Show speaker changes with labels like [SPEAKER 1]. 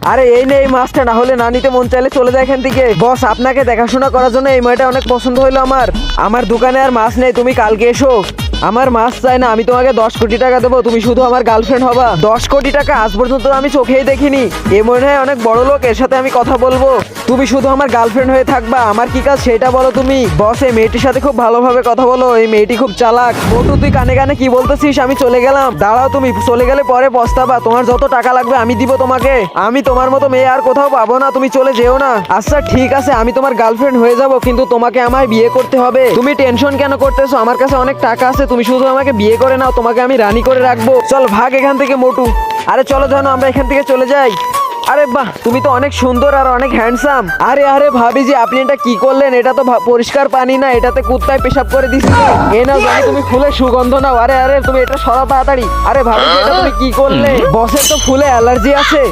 [SPEAKER 1] আরে এই নে এই মাছটা, না হলে না নিতে মন চাইলে চলে যায় এখান থেকে। বস, আপনাকে দেখাশোনা করার জন্য এই মেয়েটা অনেক পছন্দ হইলো আমার। আমার দোকানে আর মাছ নেই, তুমি কালকে এসো। আমার মাছ চাই না, আমি তোমাকে 10 কোটি টাকা দেবো, তুমি শুধু আমার গার্লফ্রেন্ড হবা। 10 কোটি টাকা আজ পর্যন্ত আমি চোখেই দেখিনি। এ মনে হয় অনেক বড় লোক, এর সাথে আমি কথা বলবো। তুমি শুধু আমার গার্লফ্রেন্ড হয়ে থাকবা, আমার কি কাজ সেটা বলো তুমি। বস, এই মেয়েটির সাথে খুব ভালোভাবে কথা বলো, এই মেয়েটি খুব চালাক। মোটু, তুই কানে কানে কি বলতেছিস? আমি চলে গেলাম। দাঁড়াও, তুমি চলে গেলে পরে পস্তাবা। তোমার যত টাকা লাগবে আমি দিব তোমাকে। আমি তোমার মতো মেয়ে আর কোথাও পাবো না, তুমি চলে যেও না। আচ্ছা ঠিক আছে, আমি তোমার গার্লফ্রেন্ড হয়ে যাব, কিন্তু তোমাকে আমায় বিয়ে করতে হবে। তুমি টেনশন কেন করতেছো? আমার কাছে অনেক টাকা আছে, তুমি শুধু আমাকে বিয়ে করে নাও, তোমাকে আমি রানী করে রাখবো। চল ভাগ এখান থেকে মোটু। আরে চলো জানো, আমরা এখান থেকে চলে যাই। আরে বাহ, তুমি তো অনেক সুন্দর আর অনেক হ্যান্ডসাম। আরে আরে ভাবি যে আপনি এটা কি করলেন? এটা তো পরিষ্কার পানি না, এটাতে কুত্তায় পেশাব করে দিচ্ছে। এ নাও জানি, তুমি ফুলের সুগন্ধ নাও। আরে আরে তুমি এটা সরা তাড়াতাড়ি। আরে ভাবি যে এটা তুমি কি করলে? বসের তো ফুলে অ্যালার্জি আছে।